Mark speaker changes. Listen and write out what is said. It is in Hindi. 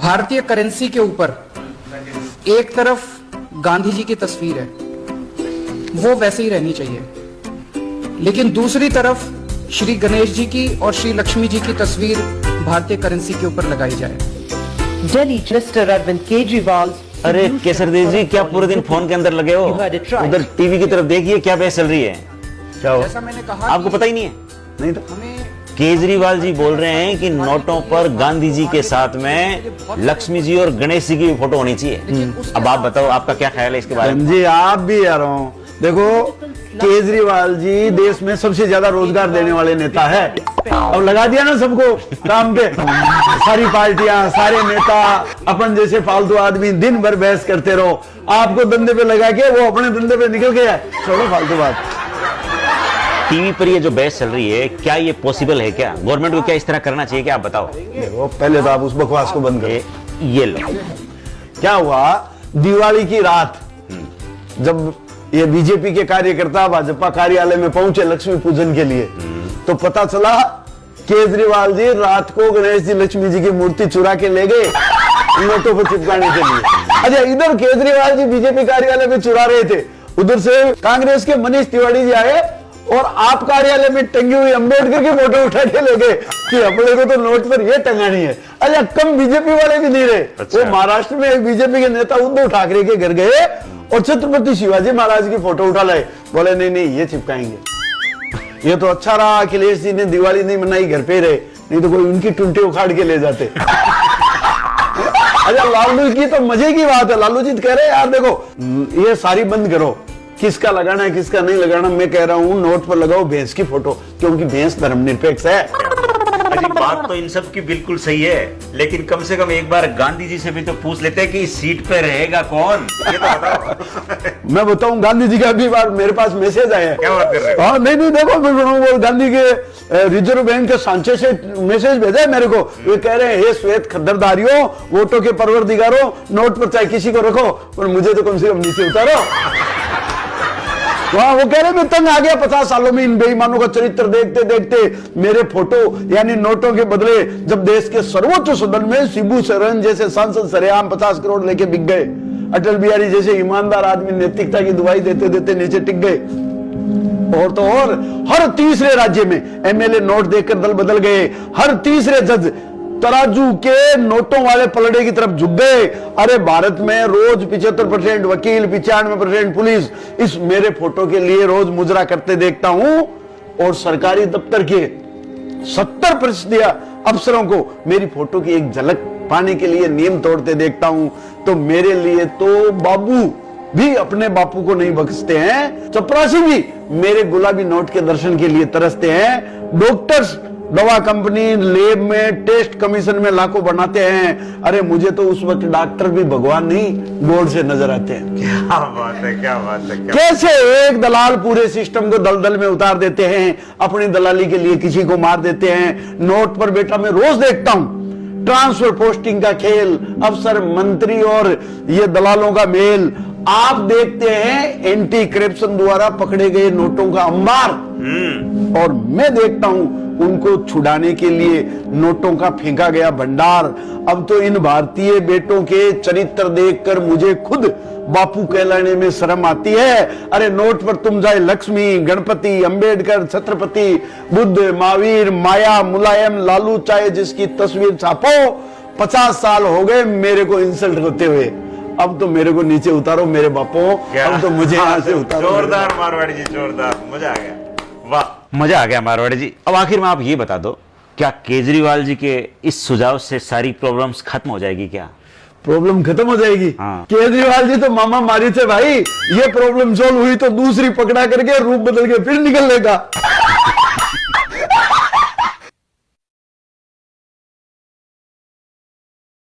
Speaker 1: भारतीय करेंसी के ऊपर एक तरफ गांधी जी की तस्वीर है, वो वैसे ही रहनी चाहिए, लेकिन दूसरी तरफ श्री गणेश जी की और श्री लक्ष्मी जी की तस्वीर भारतीय करेंसी के ऊपर लगाई जाए।
Speaker 2: Delhi Minister Arvind Kejriwal.
Speaker 3: अरे केसरदेव जी, क्या पूरे दिन फोन के अंदर लगे हो? उधर टीवी की तरफ देखिए, क्या बहस चल रही है। क्या हो?
Speaker 1: जैसा मैंने कहा,
Speaker 3: आपको पता ही नहीं है? नहीं तो
Speaker 1: हमें
Speaker 3: केजरीवाल जी बोल रहे हैं कि नोटों पर गांधी जी के साथ में लक्ष्मी जी और गणेश जी की फोटो होनी चाहिए। अब आप बताओ, आपका क्या ख्याल है इसके बारे में?
Speaker 4: जी, आप भी आ रहा हूँ। देखो, केजरीवाल जी देश में सबसे ज्यादा रोजगार देने वाले नेता है। अब लगा दिया ना सबको काम पे, सारी पार्टियां, सारे नेता, अपन जैसे फालतू आदमी दिन भर बहस करते रहो। आपको धंधे पे लगा के वो अपने धंधे पे निकल गया। छोड़ो फालतू बात।
Speaker 3: टीवी पर ये जो बहस चल रही है, क्या ये पॉसिबल है? क्या गवर्नमेंट को क्या इस तरह करना चाहिए? क्या आप बताओ।
Speaker 4: देखो, पहले तो आप उस बकवास को बंद करो।
Speaker 3: ये लो,
Speaker 4: क्या हुआ, दिवाली की रात जब ये बीजेपी के कार्यकर्ता भाजपा कार्यालय में पहुंचे लक्ष्मी पूजन के लिए, तो पता चला केजरीवाल जी रात को गणेश जी लक्ष्मी जी की मूर्ति चुरा के ले गए नोटों पर चिपकाने के लिए। अच्छा, इधर केजरीवाल जी बीजेपी कार्यालय में चुरा रहे थे, उधर से कांग्रेस के मनीष तिवारी जी आए और आप कार्यालय में टंगी हुई अंबेडकर की फोटो उठा के ले गए कि अपने को तो नोट पर ये टंगानी है। अच्छा, कम बीजेपी वाले भी नहीं रहे। वो महाराष्ट्र में एक बीजेपी के नेता उद्धव ठाकरे के घर गए और छत्रपति शिवाजी महाराज की फोटो उठा लाए। बोले नहीं नहीं, ये चिपकाएंगे। ये तो अच्छा रहा अखिलेश जी ने दिवाली नहीं मनाई, घर पे रहे, नहीं तो कोई उनकी टुंटे उखाड़ के ले जाते। अच्छा, लालू की तो मजे की बात है। लालू जी कह रहे हैं यार देखो, ये सारी बंद करो, किसका लगाना है किसका नहीं लगाना। मैं कह रहा हूं नोट पर लगाओ भैंस की फोटो, क्योंकि भैंस धर्मनिरपेक्ष है।
Speaker 3: अरे बात तो इन सब की बिल्कुल सही है, लेकिन कम से कम एक बार गांधी जी से भी तो पूछ लेते हैं कि इस सीट पे रहेगा कौन, ये तो बताओ।
Speaker 4: मैं बताऊं, गांधी जी का भी बार मेरे पास मैसेज आया है।
Speaker 3: क्या बात कर रहे हो?
Speaker 4: हाँ, नहीं देखो, मैं वो गांधी के रिजर्व बैंक के सांचे से मैसेज भेजा है मेरे को। वे कह रहे हैं, हे श्वेत खद्दरदारियों, वोटों के परवरदिगारों, नोट पर चाहे किसी को रखो पर मुझे तो कम से कम नीचे उतारो। वहां वो कह रहे मैं तंग आ गया 50 सालों में इन बेईमानों का चरित्र देखते देखते। मेरे फोटो यानी नोटों के बदले जब देश के सर्वोच्च सदन में शिबू सोरेन जैसे सांसद सरेआम 50 करोड़ लेके बिक गए, अटल बिहारी जैसे ईमानदार आदमी नैतिकता की दुहाई देते देते नीचे टिक गए, और तो और हर तीसरे राज्य में एमएलए नोट देकर दल बदल गए। हर तीसरे जज तराजू के नोटों वाले पलड़े की तरफ झुक गए। अरे भारत में रोज 75% वकील, 95% पुलिस इस मेरे फोटो के लिए रोज मुजरा करते देखता हूं, और सरकारी दफ्तर के 70% अफसरों को मेरी फोटो की एक झलक पाने के लिए नियम तोड़ते देखता हूं। तो मेरे लिए तो बाबू भी अपने बापू को नहीं बख्शते हैं, चपरासी भी मेरे गुलाबी नोट के दर्शन के लिए तरसते हैं, डॉक्टर्स दवा कंपनी लैब में टेस्ट कमीशन में लाखों बनाते हैं। अरे मुझे तो उस वक्त डॉक्टर भी भगवान नहीं गॉड से नजर आते हैं।
Speaker 3: क्या बात है, क्या बात है।
Speaker 4: कैसे एक दलाल पूरे सिस्टम को दलदल में उतार देते हैं, अपनी दलाली के लिए किसी को मार देते हैं। नोट पर बेटा मैं रोज देखता हूं ट्रांसफर पोस्टिंग का खेल, अफसर मंत्री और ये दलालों का मेल। आप देखते हैं एंटी करप्शन द्वारा पकड़े गए नोटों का अंबार, और मैं देखता हूं उनको छुड़ाने के लिए नोटों का फेंका गया भंडार। अब तो इन भारतीय बेटों के चरित्र देखकर मुझे खुद बापू कहलाने में शर्म आती है। अरे नोट पर तुम चाहे लक्ष्मी, गणपति, अंबेडकर, छत्रपति, बुद्ध, महावीर, माया, मुलायम, लालू चाहे जिसकी तस्वीर छापो, 50 साल हो गए मेरे को इंसल्ट होते हुए। अब तो मेरे को नीचे उतारो मेरे बापों, अब तो मुझे यहाँ से उतारो।
Speaker 3: जोरदार मारवाड़ी जी, जोरदार, मजा आ गया। वाह, मजा आ गया मारवाड़ी जी। अब आखिर में आप ये बता दो, क्या केजरीवाल जी के इस सुझाव से सारी प्रॉब्लम्स खत्म हो जाएगी? क्या
Speaker 4: प्रॉब्लम खत्म हो जाएगी?
Speaker 3: हाँ।
Speaker 4: केजरीवाल जी तो मामा मारी थे भाई, ये प्रॉब्लम सॉल्व हुई तो दूसरी पकड़ा करके रूप बदल के फिर निकल लेगा।